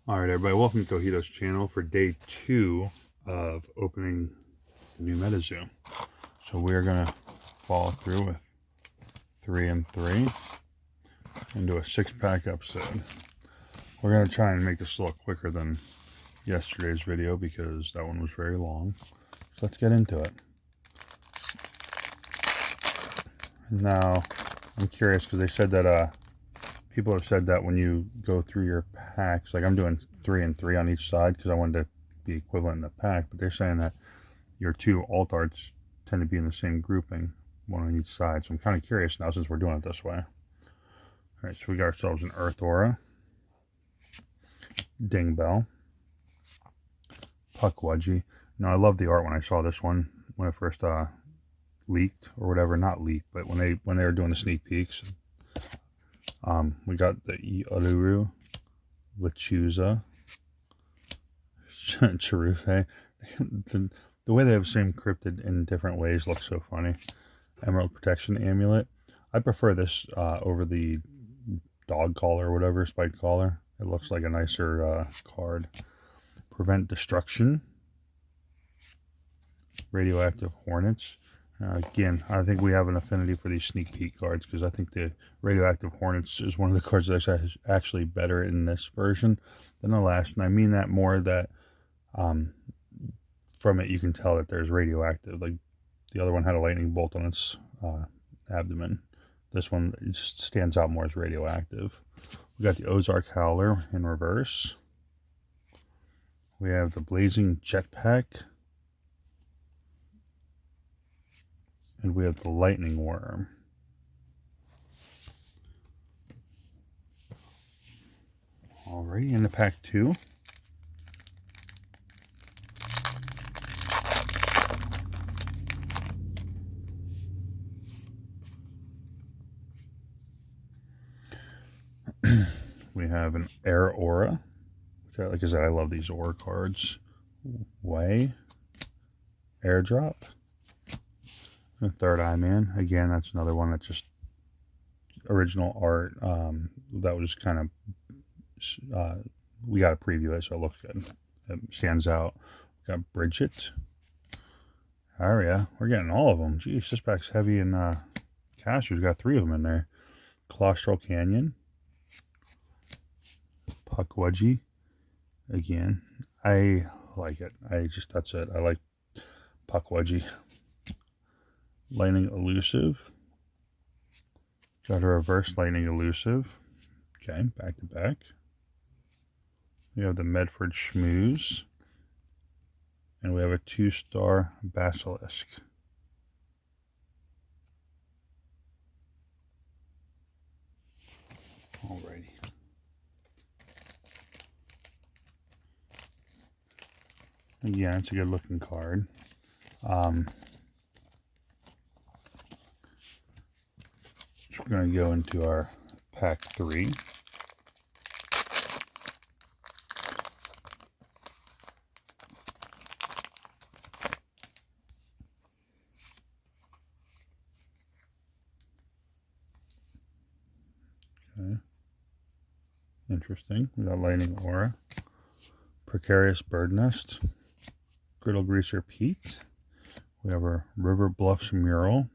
Alright everybody, welcome to Tohito's channel for day 2 of opening the new Metazoo. So we're going to follow through with 3 and 3 and do a 6-pack episode. We're going to try and make this a little quicker than yesterday's video because that one was very long. So let's get into it. Now, I'm curious because they said that people have said that when you go through your packs, like I'm doing 3 and 3 on each side because I wanted to be equivalent in the pack, but they're saying that your 2 alt arts tend to be in the same grouping, one on each side. So I'm kind of curious now since we're doing it this way. Alright, so we got ourselves an Earth Aura, Ding Bell, Puckwudgie. Now I love the art when I saw this one when it first leaked or whatever, not leaked, but when they were doing the sneak peeks. We got the Uluru, Lechuza, Cherufe. The way they have the same cryptid in different ways looks so funny. Emerald Protection Amulet. I prefer this over the dog collar or whatever, spike collar. It looks like a nicer card. Prevent Destruction. Radioactive Hornets. Again, I think we have an affinity for these sneak peek cards because I think the Radioactive Hornets is one of the cards that's actually better in this version than the last. And I mean that more that from it you can tell that there's radioactive. Like the other one had a lightning bolt on its abdomen. This one, it just stands out more as radioactive. We got the Ozark Howler in reverse. We have the Blazing Jetpack. And we have the Lightning Worm. Alrighty, in the pack 2. We have an Air Aura, which like I said, I love these Aura cards. Way. Airdrop. The Third Eye Man. Again, that's another one that's just original art. That was kind of, we got to preview it, so it looks good. It stands out. We got Bridget. Aria. We're getting all of them. Geez, this pack's heavy in cash. We've got 3 of them in there. Colostral Canyon. Puckwudgie. Again, I like it. That's it. I like Puckwudgie. Lightning Elusive. Got a reverse Lightning Elusive. Okay, back to back. We have the Medford Schmooze. And we have a 2-star Basilisk. Alrighty. Again, it's a good looking card. We're going to go into our pack 3. Okay. Interesting. We got Lightning Aura, Precarious Bird Nest, Griddle Greaser Pete. We have our River Bluffs Mural,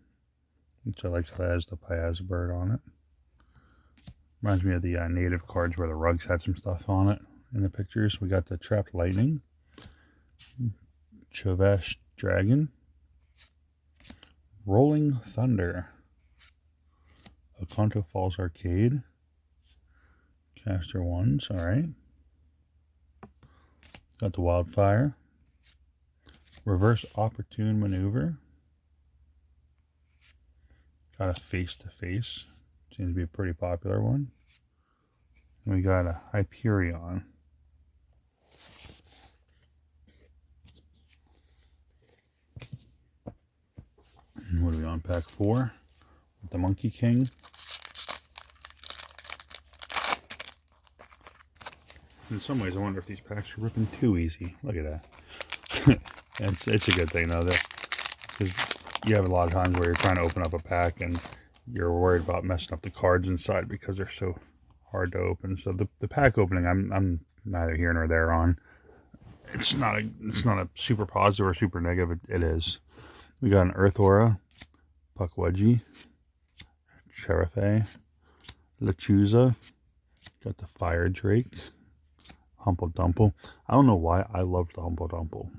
which I like that has the Piazza bird on it. Reminds me of the native cards where the rugs had some stuff on it in the pictures. We got the Trapped Lightning, Chovesh Dragon, Rolling Thunder, Oconto Falls Arcade, Caster Ones, alright. Got the Wildfire, Reverse Opportune Maneuver. Got a Face-to-Face. Seems to be a pretty popular one. And we got a Hyperion. And what are we on? Pack 4? With the Monkey King. In some ways, I wonder if these packs are ripping too easy. Look at that. It's a good thing, though. Because you have a lot of times where you're trying to open up a pack and you're worried about messing up the cards inside because they're so hard to open. So the pack opening, I'm neither here nor there on. It's not a super positive or super negative. It is. We got an Earth Aura, Puckwudgie, Cherifay, Lechuza, got the Fire Drake, Humble Dumple. I don't know why I loved the Humble Dumple.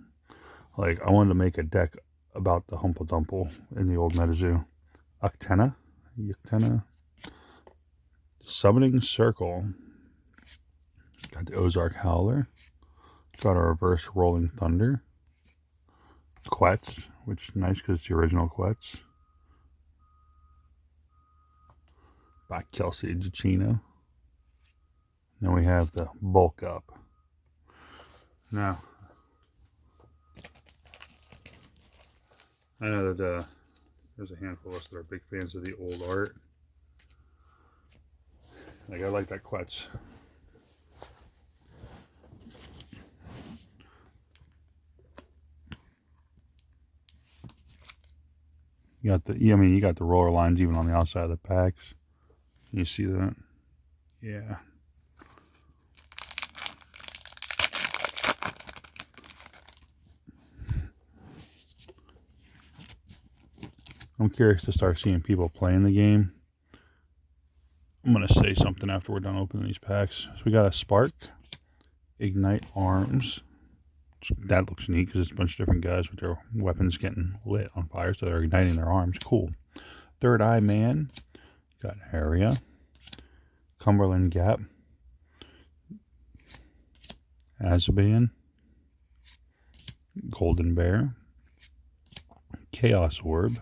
Like, I wanted to make a deck about the Humble Dumple in the old Metazoo. Uctena, Summoning Circle, got the Ozark Howler, got our Reverse Rolling Thunder, Quetz, which is nice because it's the original Quetz. By Kelsey Giacchino. Then we have the Bulk Up. Now, I know that there's a handful of us that are big fans of the old art. Like, I like that Quetz. You got you got the roller lines even on the outside of the packs. Can you see that? Yeah. I'm curious to start seeing people playing the game. I'm going to say something after we're done opening these packs. So we got a Spark, Ignite Arms. That looks neat because it's a bunch of different guys with their weapons getting lit on fire, so they're igniting their arms. Cool. Third Eye Man. Got Haria, Cumberland Gap, Azaban, Golden Bear, Chaos Orb,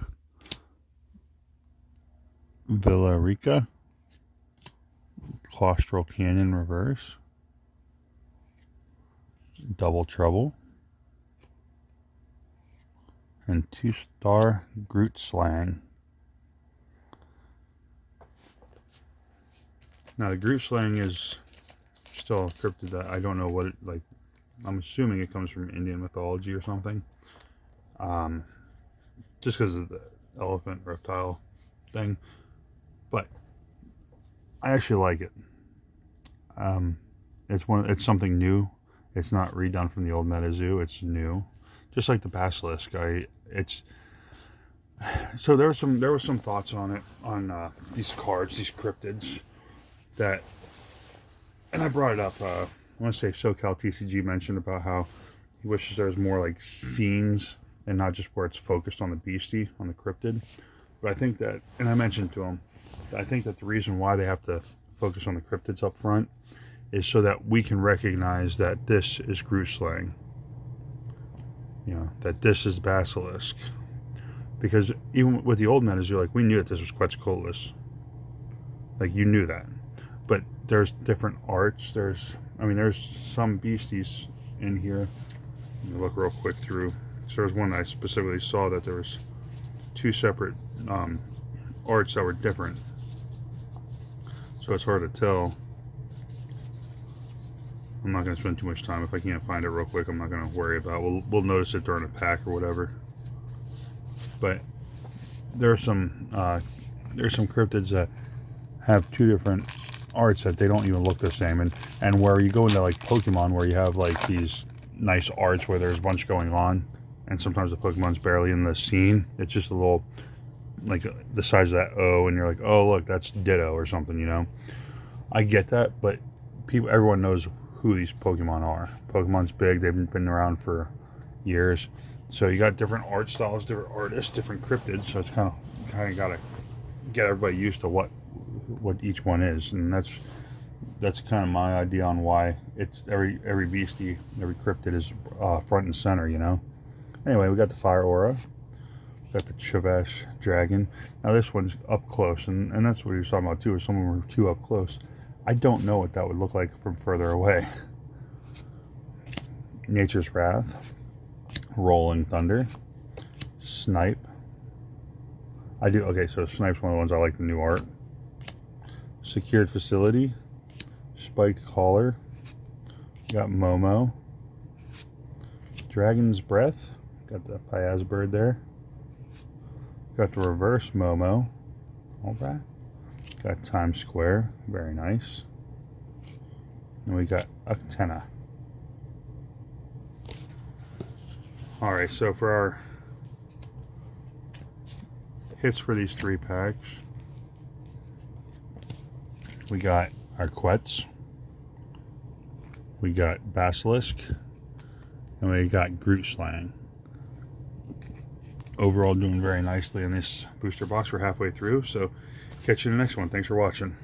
Villa Rica, Claustral Canyon Reverse, Double Trouble, and 2-star Groot Slang. Now the Groot Slang is still a cryptid that I don't know what it, like, I'm assuming it comes from Indian mythology or something. Just because of the elephant reptile thing. But I actually like it. It's something new. It's not redone from the old Metazoo. It's new, just like the Basilisk. So there were some thoughts on it, on these cards, these cryptids that, and I brought it up. I want to say SoCal TCG mentioned about how he wishes there was more like scenes and not just where it's focused on the beastie, on the cryptid. But I think that, and I mentioned to him, I think that the reason why they have to focus on the cryptids up front is so that we can recognize that this is Groot Slang. You know, that this is Basilisk. Because even with the old Metazoo, like, we knew that this was Quetzalcoatlus. Like, you knew that. But there's different arts. There's some beasties in here. Let me look real quick through. So there's one that I specifically saw that there was 2 separate arts that were different. So it's hard to tell. I'm not going to spend too much time. If I can't find it real quick, I'm not going to worry about it. We'll notice it during a pack or whatever. But there's some cryptids that have 2 different arts that they don't even look the same. And where you go into like Pokemon, where you have like these nice arts where there's a bunch going on, and sometimes the Pokemon's barely in the scene. It's just a little, like, the size of that O, and you're like, oh look, that's Ditto or something, you know. I get that, but everyone knows who these Pokemon are. Pokemon's big, they've been around for years. So you got different art styles, different artists, different cryptids, so it's kind of got to get everybody used to what each one is. And that's kind of my idea on why it's every beastie, every cryptid is front and center, you know. Anyway, we got the Fire Aura, got the Chavash Dragon. Now this one's up close, and that's what he was talking about too, if someone were too up close. I don't know what that would look like from further away. Nature's Wrath, Rolling Thunder, Snipe. So Snipe's one of the ones I like, the new art. Secured Facility, Spiked Collar, got Momo, Dragon's Breath, got the Piaz bird there, got the reverse Momo, all that. Got Times Square, very nice. And we got Actena. Alright, so for our hits for these 3 packs, we got our Quetz, we got Basilisk, and we got Groot Slang. Overall doing very nicely in this booster box. We're halfway through, so catch you in the next one. Thanks for watching.